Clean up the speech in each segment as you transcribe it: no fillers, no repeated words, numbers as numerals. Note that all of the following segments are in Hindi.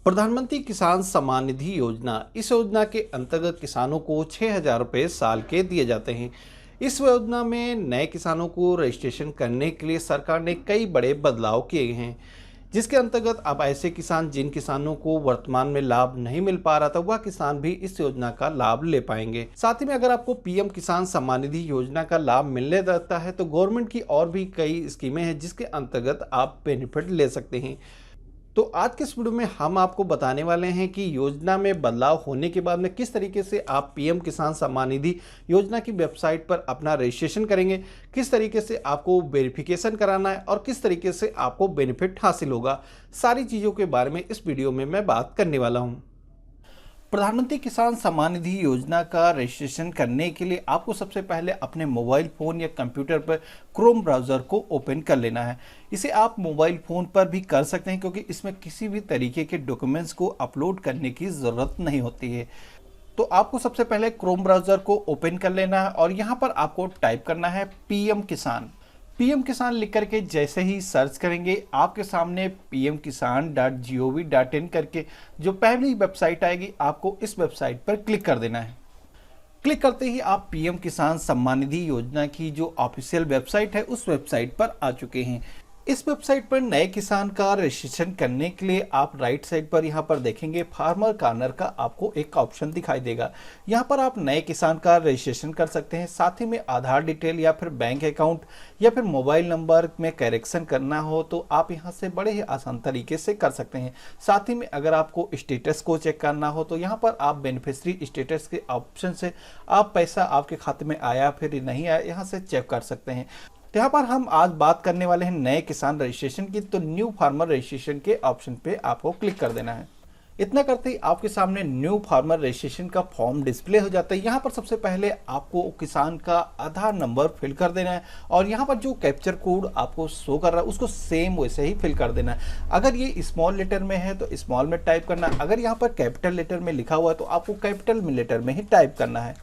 प्रधानमंत्री किसान सम्मान निधि योजना इस योजना के अंतर्गत किसानों को 6,000 रुपये साल के दिए जाते हैं। इस योजना में नए किसानों को रजिस्ट्रेशन करने के लिए सरकार ने कई बड़े बदलाव किए हैं, जिसके अंतर्गत अब ऐसे किसान जिन किसानों को वर्तमान में लाभ नहीं मिल पा रहा था वह किसान भी इस योजना का लाभ ले पाएंगे। साथ ही में अगर आपको पीएम किसान सम्मान निधि योजना का लाभ मिलने लगता है तो गवर्नमेंट की और भी कई स्कीमें हैं जिसके अंतर्गत आप बेनिफिट ले सकते हैं। तो आज के इस वीडियो में हम आपको बताने वाले हैं कि योजना में बदलाव होने के बाद में किस तरीके से आप पीएम किसान सम्मान निधि योजना की वेबसाइट पर अपना रजिस्ट्रेशन करेंगे, किस तरीके से आपको वेरिफिकेशन कराना है और किस तरीके से आपको बेनिफिट हासिल होगा। सारी चीज़ों के बारे में इस वीडियो में मैं बात करने वाला हूँ। प्रधानमंत्री किसान सम्मान निधि योजना का रजिस्ट्रेशन करने के लिए आपको सबसे पहले अपने मोबाइल फ़ोन या कंप्यूटर पर क्रोम ब्राउज़र को ओपन कर लेना है। इसे आप मोबाइल फ़ोन पर भी कर सकते हैं क्योंकि इसमें किसी भी तरीके के डॉक्यूमेंट्स को अपलोड करने की ज़रूरत नहीं होती है। तो आपको सबसे पहले क्रोम ब्राउज़र को ओपन कर लेना है और यहाँ पर आपको टाइप करना है पीएम किसान लिख करके जैसे ही सर्च करेंगे आपके सामने pmkisan.gov.in करके जो पहली वेबसाइट आएगी, आपको इस वेबसाइट पर क्लिक कर देना है। क्लिक करते ही आप पीएम किसान सम्मान निधि योजना की जो ऑफिशियल वेबसाइट है उस वेबसाइट पर आ चुके हैं। इस वेबसाइट पर नए किसान का रजिस्ट्रेशन करने के लिए आप राइट साइड पर यहाँ पर देखेंगे फार्मर कॉर्नर का आपको एक ऑप्शन दिखाई देगा। यहाँ पर आप नए किसान का रजिस्ट्रेशन कर सकते हैं। साथ ही में आधार डिटेल या फिर बैंक अकाउंट या फिर मोबाइल नंबर में करेक्शन करना हो तो आप यहाँ से बड़े ही आसान तरीके से कर सकते हैं। साथ ही में अगर आपको स्टेटस को चेक करना हो तो यहाँ पर आप बेनिफिशियरी स्टेटस के ऑप्शन से आप पैसा आपके खाते में आया फिर नहीं आया यहाँ से चेक कर सकते हैं। तो यहाँ पर हम आज बात करने वाले हैं नए किसान रजिस्ट्रेशन की। तो न्यू फार्मर रजिस्ट्रेशन के ऑप्शन पे आपको क्लिक कर देना है। इतना करते ही आपके सामने न्यू फार्मर रजिस्ट्रेशन का फॉर्म डिस्प्ले हो जाता है। यहाँ पर सबसे पहले आपको किसान का आधार नंबर फिल कर देना है और यहाँ पर जो कैप्चर कोड आपको शो कर रहा है उसको सेम वैसे ही फिल कर देना है। अगर ये स्मॉल लेटर में है तो स्मॉल में टाइप करना है, अगर यहाँ पर कैपिटल लेटर में लिखा हुआ है तो आपको कैपिटल लेटर में ही टाइप करना है।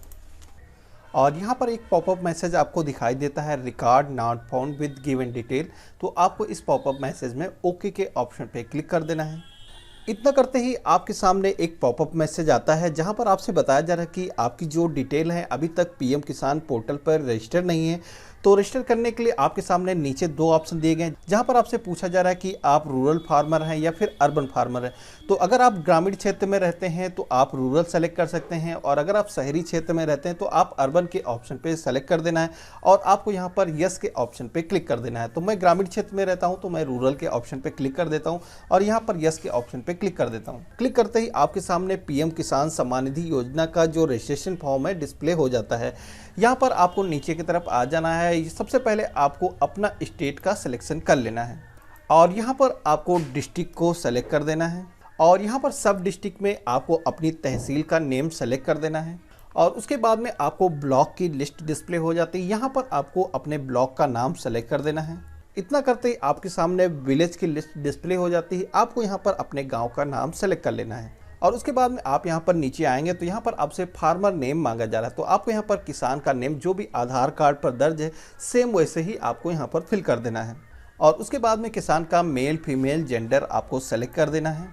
और यहाँ पर एक पॉपअप मैसेज आपको दिखाई देता है record not found with given detail, तो आपको इस पॉपअप मैसेज में ओके के ऑप्शन पे क्लिक कर देना है। इतना करते ही आपके सामने एक पॉपअप मैसेज आता है जहां पर आपसे बताया जा रहा है कि आपकी जो डिटेल है अभी तक पीएम किसान पोर्टल पर रजिस्टर नहीं है। तो रजिस्टर करने के लिए आपके सामने नीचे दो ऑप्शन दिए गए हैं जहां पर आपसे पूछा जा रहा है कि आप रूरल फार्मर हैं या फिर अर्बन फार्मर हैं। तो अगर आप ग्रामीण क्षेत्र में रहते हैं तो आप रूरल सेलेक्ट कर सकते हैं और अगर आप शहरी क्षेत्र में रहते हैं तो आप अर्बन के ऑप्शन पे सेलेक्ट कर देना है और आपको यहाँ पर यस के ऑप्शन पे क्लिक कर देना है। तो मैं ग्रामीण क्षेत्र में रहता हूँ तो मैं रूरल के ऑप्शन पे क्लिक कर देता हूँ और यहाँ पर यस के ऑप्शन पे क्लिक कर देता हूँ। क्लिक करते ही आपके सामने पीएम किसान सम्मान निधि योजना का जो रजिस्ट्रेशन फॉर्म है डिस्प्ले हो जाता है। यहाँ पर आपको नीचे की तरफ आ जाना है। सबसे पहले आपको अपना स्टेट का सिलेक्शन कर लेना है और यहाँ पर आपको डिस्ट्रिक्ट को सेलेक्ट कर देना है और यहाँ पर सब डिस्ट्रिक्ट में आपको अपनी तहसील का नेम सेलेक्ट कर देना है और उसके बाद में आपको ब्लॉक की लिस्ट डिस्प्ले हो जाती है। यहाँ पर आपको अपने ब्लॉक का नाम सेलेक्ट कर देना है। इतना करते ही आपके सामने विलेज की लिस्ट डिस्प्ले हो जाती है। आपको यहाँ पर अपने गाँव का नाम सेलेक्ट कर लेना है और उसके बाद में आप यहाँ पर नीचे आएंगे तो यहाँ पर आपसे फार्मर नेम मांगा जा रहा है। तो आपको यहाँ पर किसान का नेम जो भी आधार कार्ड पर दर्ज है सेम वैसे ही आपको यहाँ पर फिल कर देना है और उसके बाद में किसान का मेल फीमेल जेंडर आपको सेलेक्ट कर देना है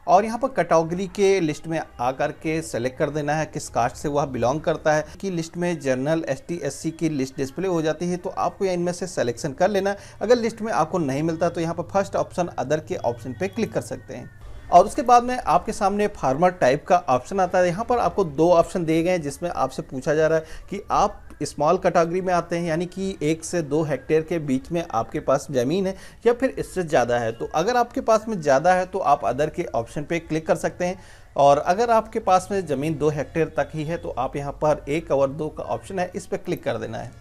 और यहाँ पर कैटेगरी के लिस्ट में आकर के सेलेक्ट कर देना है किस कास्ट से वह बिलोंग करता है। कि लिस्ट में जनरल एसटी एससी की लिस्ट डिस्प्ले हो जाती है तो आपको इनमें से सिलेक्शन कर लेना है। अगर लिस्ट में आपको नहीं मिलता तो यहाँ पर फर्स्ट ऑप्शन अदर के ऑप्शन पे क्लिक कर सकते हैं और उसके बाद में आपके सामने फार्मर टाइप का ऑप्शन आता है। यहाँ पर आपको दो ऑप्शन दिए गए हैं जिसमें आपसे पूछा जा रहा है कि आप स्मॉल कैटेगरी में आते हैं यानी कि 1 से 2 हेक्टेयर के बीच में आपके पास ज़मीन है या फिर इससे ज़्यादा है। तो अगर आपके पास में ज़्यादा है तो आप अदर के ऑप्शन पे क्लिक कर सकते हैं और अगर आपके पास में ज़मीन 2 हेक्टेयर तक ही है तो आप यहाँ पर 1 और 2 का ऑप्शन है इस पर क्लिक कर देना है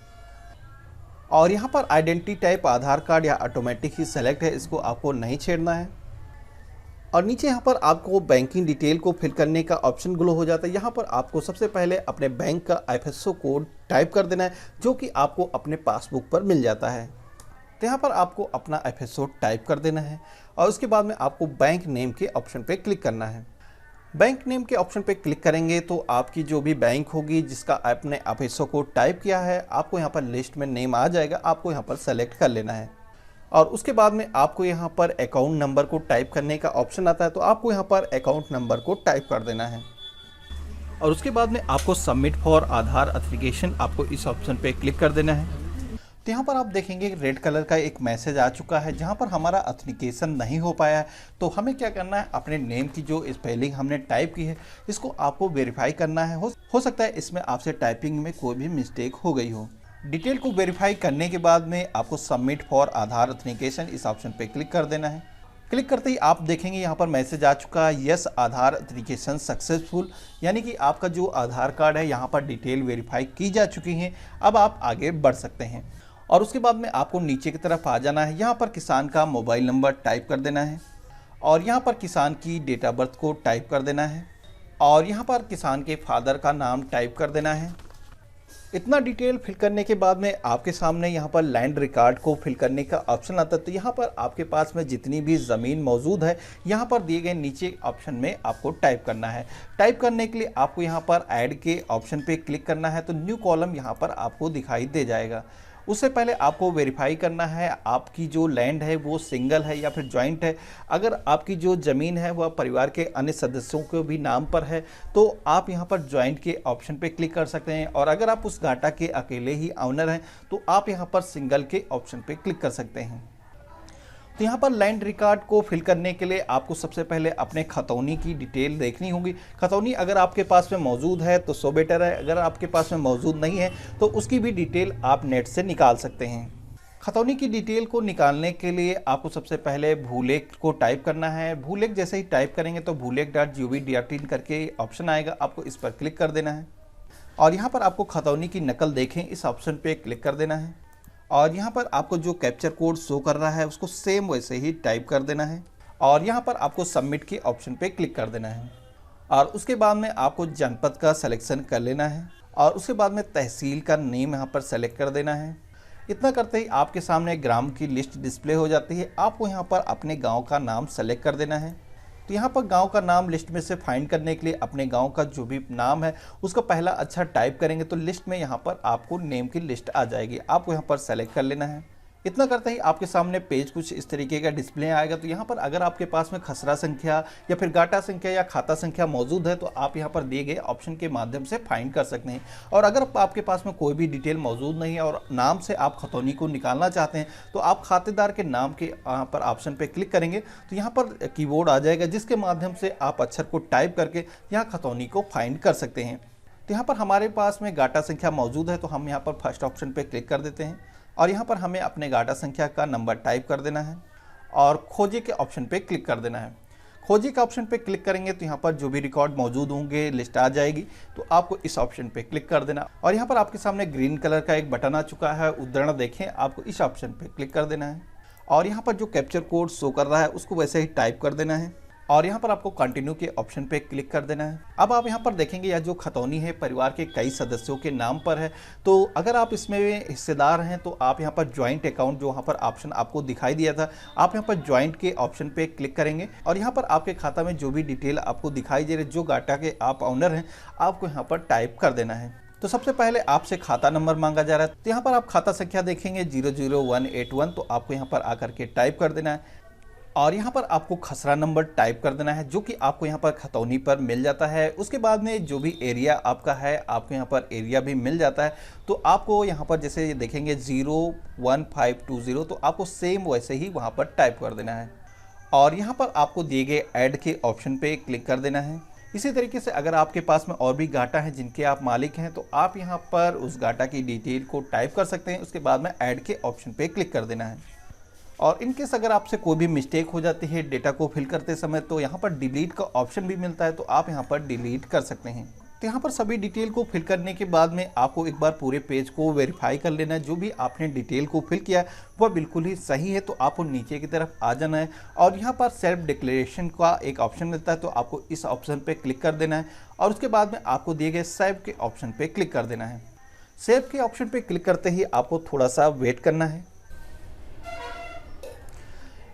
और यहाँ पर आइडेंटिटी टाइप आधार कार्ड या ऑटोमेटिक ही सेलेक्ट है, इसको आपको नहीं छेड़ना है। और नीचे यहाँ पर आपको बैंकिंग डिटेल को फिल करने का ऑप्शन ग्लो हो जाता है। यहाँ पर आपको सबसे पहले अपने बैंक का आईएफएससी कोड टाइप कर देना है जो कि आपको अपने पासबुक पर मिल जाता है। तो यहाँ पर आपको अपना आईएफएससी टाइप कर देना है और उसके बाद में आपको बैंक नेम के ऑप्शन पे क्लिक करना है। बैंक नेम के ऑप्शन पे क्लिक करेंगे तो आपकी जो भी बैंक होगी जिसका आपने आईएफएससी कोड टाइप किया है आपको यहाँ पर लिस्ट में नेम आ जाएगा, आपको यहाँ पर सेलेक्ट कर लेना है। और उसके बाद में आपको यहाँ पर अकाउंट नंबर को टाइप करने का ऑप्शन आता है, तो आपको यहाँ पर अकाउंट नंबर को टाइप कर देना है। और उसके बाद में आपको सबमिट फॉर आधार ऑथेंटिकेशन, आपको इस ऑप्शन पे क्लिक कर देना है। तो यहाँ पर आप देखेंगे रेड कलर का एक मैसेज आ चुका है जहाँ पर हमारा ऑथेंटिकेशन नहीं हो पाया है। तो हमें क्या करना है, अपने नेम की जो स्पेलिंग हमने टाइप की है इसको आपको वेरीफाई करना है। हो सकता है इसमें आपसे टाइपिंग में कोई भी मिस्टेक हो गई हो। डिटेल को वेरीफाई करने के बाद में आपको सबमिट फॉर आधार ऑथेंटिकेशन इस ऑप्शन पे क्लिक कर देना है। क्लिक करते ही आप देखेंगे यहाँ पर मैसेज आ चुका है, यस आधार ऑथेंटिकेशन सक्सेसफुल, यानी कि आपका जो आधार कार्ड है यहाँ पर डिटेल वेरीफाई की जा चुकी हैं। अब आप आगे बढ़ सकते हैं। और उसके बाद में आपको नीचे की तरफ आ जाना है। यहाँ पर किसान का मोबाइल नंबर टाइप कर देना है और यहाँ पर किसान की डेट ऑफ बर्थ को टाइप कर देना है और यहाँ पर किसान के फादर का नाम टाइप कर देना है। इतना डिटेल फिल करने के बाद में आपके सामने यहाँ पर लैंड रिकॉर्ड को फिल करने का ऑप्शन आता है। तो यहाँ पर आपके पास में जितनी भी ज़मीन मौजूद है यहाँ पर दिए गए नीचे ऑप्शन में आपको टाइप करना है। टाइप करने के लिए आपको यहाँ पर ऐड के ऑप्शन पे क्लिक करना है, तो न्यू कॉलम यहाँ पर आपको दिखाई दे जाएगा। उससे पहले आपको वेरीफाई करना है आपकी जो लैंड है वो सिंगल है या फिर जॉइंट है। अगर आपकी जो ज़मीन है वह परिवार के अन्य सदस्यों के भी नाम पर है तो आप यहाँ पर जॉइंट के ऑप्शन पे क्लिक कर सकते हैं, और अगर आप उस घाटा के अकेले ही ऑनर हैं तो आप यहाँ पर सिंगल के ऑप्शन पे क्लिक कर सकते हैं। तो यहाँ पर लैंड रिकॉर्ड को फिल करने के लिए आपको सबसे पहले अपने खतौनी की डिटेल देखनी होगी। खतौनी अगर आपके पास में मौजूद है तो सो बेटर है, अगर आपके पास में मौजूद नहीं है तो उसकी भी डिटेल आप नेट से निकाल सकते हैं। खतौनी की डिटेल को निकालने के लिए आपको सबसे पहले भूलेख को टाइप करना है। भूलेख जैसे ही टाइप करेंगे तो भूलेख.gov.in करके ऑप्शन आएगा, आपको इस पर क्लिक कर देना है और यहाँ पर आपको खतौनी की नकल देखें इस ऑप्शन पे क्लिक कर देना है और यहाँ पर आपको जो कैप्चर कोड शो कर रहा है उसको सेम वैसे ही टाइप कर देना है और यहाँ पर आपको सबमिट के ऑप्शन पे क्लिक कर देना है। और उसके बाद में आपको जनपद का सिलेक्शन कर लेना है और उसके बाद में तहसील का नेम यहाँ पर सेलेक्ट कर देना है। इतना करते ही आपके सामने ग्राम की लिस्ट डिस्प्ले हो जाती है। आपको यहाँ पर अपने गाँव का नाम सेलेक्ट कर देना है। तो यहाँ पर गांव का नाम लिस्ट में से फाइंड करने के लिए अपने गांव का जो भी नाम है उसका पहला अक्षर टाइप करेंगे तो लिस्ट में यहाँ पर आपको नेम की लिस्ट आ जाएगी। आपको यहाँ पर सेलेक्ट कर लेना है। इतना करते ही आपके सामने पेज कुछ इस तरीके का डिस्प्ले आएगा। तो यहाँ पर अगर आपके पास में खसरा संख्या या फिर गाटा संख्या या खाता संख्या मौजूद है तो आप यहाँ पर दिए गए ऑप्शन के माध्यम से फाइंड कर सकते हैं। और अगर आपके पास में कोई भी डिटेल मौजूद नहीं है और नाम से आप खतौनी को निकालना चाहते हैं तो आप खातेदार के नाम के यहाँ पर ऑप्शन पर क्लिक करेंगे तो यहाँ पर कीबोर्ड आ जाएगा जिसके माध्यम से आप अक्षर को टाइप करके यहाँ खतौनी को फाइंड कर सकते हैं। तो यहाँ पर हमारे पास में गाटा संख्या मौजूद है तो हम यहाँ पर फर्स्ट ऑप्शन पर क्लिक कर देते हैं और यहाँ पर हमें अपने गाटा संख्या का नंबर टाइप कर देना है और खोजे के ऑप्शन पे क्लिक कर देना है। खोजे के ऑप्शन पे क्लिक करेंगे तो यहाँ पर जो भी रिकॉर्ड मौजूद होंगे लिस्ट आ जाएगी। तो आपको इस ऑप्शन पे क्लिक कर देना और यहाँ पर आपके सामने ग्रीन कलर का एक बटन आ चुका है, उद्धरण देखें, आपको इस ऑप्शन पे क्लिक कर देना है और यहाँ पर जो कैप्चर कोड शो कर रहा है उसको वैसे ही टाइप कर देना है और यहाँ पर आपको कंटिन्यू के ऑप्शन पे क्लिक कर देना है। अब आप यहाँ पर देखेंगे यह जो खतौनी है परिवार के कई सदस्यों के नाम पर है। तो अगर आप इसमें हिस्सेदार हैं तो आप यहाँ पर ज्वाइंट अकाउंट जो यहाँ पर ऑप्शन आपको दिखाई दिया था, आप यहाँ पर ज्वाइंट के ऑप्शन पे क्लिक करेंगे और यहाँ पर आपके खाता में जो भी डिटेल आपको दिखाई दे रही है, जो गाटा के आप ऑनर हैं, आपको यहाँ पर टाइप कर देना है। तो सबसे पहले आपसे खाता नंबर मांगा जा रहा है। तो यहाँ पर आप खाता संख्या देखेंगे 00181, तो आपको यहाँ पर आकर के टाइप कर देना है और यहाँ पर आपको खसरा नंबर टाइप कर देना है जो कि आपको यहाँ पर खतौनी पर मिल जाता है। उसके बाद में जो भी एरिया आपका है आपको यहाँ पर एरिया भी मिल जाता है। तो आपको यहाँ पर जैसे देखेंगे 01520, तो आपको सेम वैसे ही वहाँ पर टाइप कर देना है और यहाँ पर आपको दिए गए ऐड के ऑप्शन पे क्लिक कर देना है। इसी तरीके से अगर आपके पास में और भी गाटा है जिनके आप मालिक हैं तो आप यहाँ पर उस गाटा की डिटेल को टाइप कर सकते हैं। उसके बाद में ऐड के ऑप्शन पे क्लिक कर देना है और इनकेस अगर आपसे कोई भी मिस्टेक हो जाती है डेटा को फिल करते समय तो यहाँ पर डिलीट का ऑप्शन भी मिलता है, तो आप यहाँ पर डिलीट कर सकते हैं। तो यहाँ पर सभी डिटेल को फिल करने के बाद में आपको एक बार पूरे पेज को वेरीफाई कर लेना है। जो भी आपने डिटेल को फिल किया वह बिल्कुल ही सही है तो आपको नीचे की तरफ आ जाना है और यहाँ पर सेल्फ डिक्लेरेशन का एक ऑप्शन मिलता है, तो आपको इस ऑप्शन पर क्लिक कर देना है और उसके बाद में आपको दिए गए सेव के ऑप्शन पर क्लिक कर देना है। सेव के ऑप्शन पर क्लिक करते ही आपको थोड़ा सा वेट करना है।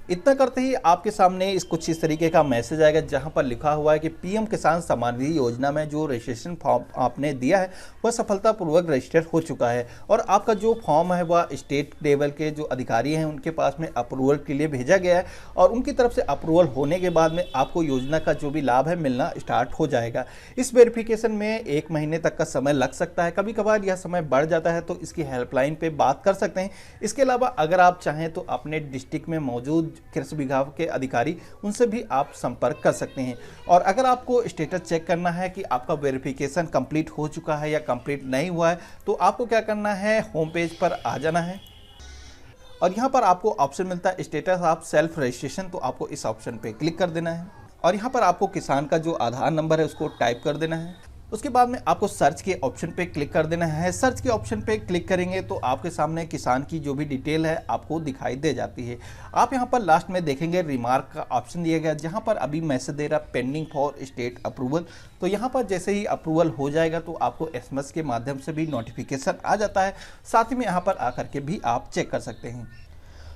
इतना करते ही आपके सामने कुछ इस तरीके का मैसेज आएगा जहां पर लिखा हुआ है कि पीएम किसान सम्मान निधि योजना में जो रजिस्ट्रेशन फॉर्म आपने दिया है वह सफलतापूर्वक रजिस्टर हो चुका है और आपका जो फॉर्म है वह स्टेट लेवल के जो अधिकारी हैं उनके पास में अप्रूवल के लिए भेजा गया है और उनकी तरफ से अप्रूवल होने के बाद में आपको योजना का जो भी लाभ है मिलना स्टार्ट हो जाएगा। इस वेरिफिकेशन में 1 महीने तक का समय लग सकता है, कभी कभार यह समय बढ़ जाता है तो इसकी हेल्पलाइन पे बात कर सकते हैं। इसके अलावा अगर आप चाहें तो अपने डिस्ट्रिक्ट में मौजूद कृषि विभाग के अधिकारी उनसे भी आप संपर्क कर सकते हैं। और अगर आपको स्टेटस चेक करना है कि आपका वेरिफिकेशन कंप्लीट हो चुका है या कंप्लीट नहीं हुआ है तो आपको क्या करना है, होम पेज पर आ जाना है और यहाँ पर आपको ऑप्शन मिलता है स्टेटस ऑफ सेल्फ रजिस्ट्रेशन, तो आपको इस ऑप्शन पे क्लिक कर देना है और यहाँ पर आपको किसान का जो आधार नंबर है उसको टाइप कर देना है। उसके बाद में आपको सर्च के ऑप्शन पे क्लिक कर देना है। सर्च के ऑप्शन पे क्लिक करेंगे तो आपके सामने किसान की जो भी डिटेल है आपको दिखाई दे जाती है। आप यहाँ पर लास्ट में देखेंगे रिमार्क का ऑप्शन दिया गया जहाँ पर अभी मैसेज दे रहा पेंडिंग फॉर स्टेट अप्रूवल, तो यहाँ पर जैसे ही अप्रूवल हो जाएगा तो आपको एसएमएस के माध्यम से भी नोटिफिकेशन आ जाता है। साथ ही में यहाँ पर आकर के भी आप चेक कर सकते हैं।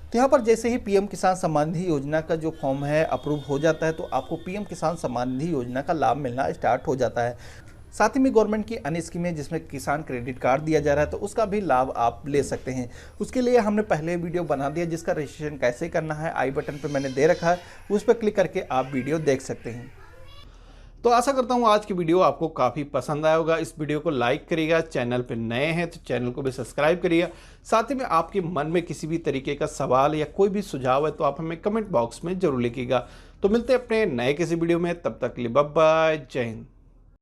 तो यहाँ पर जैसे ही पीएम किसान सम्मान निधि योजना का जो फॉर्म है अप्रूव हो जाता है तो आपको पीएम किसान सम्मान निधि योजना का लाभ मिलना स्टार्ट हो जाता है। साथ ही में गवर्नमेंट की अन्य स्कीमें जिसमें किसान क्रेडिट कार्ड दिया जा रहा है तो उसका भी लाभ आप ले सकते हैं। उसके लिए हमने पहले वीडियो बना दिया जिसका रजिस्ट्रेशन कैसे करना है आई बटन पर मैंने दे रखा है, उस पर क्लिक करके आप वीडियो देख सकते हैं। तो आशा करता हूँ आज की वीडियो आपको काफ़ी पसंद आया होगा। इस वीडियो को लाइक करिएगा, चैनल पर नए हैं तो चैनल को भी सब्सक्राइब करिएगा। साथ ही में आपके मन में किसी भी तरीके का सवाल या कोई भी सुझाव है तो आप हमें कमेंट बॉक्स में जरूर लिखिएगा। तो मिलते हैं अपने नए किसी वीडियो में, तब तक के लिए बाय बाय, जय हिंद।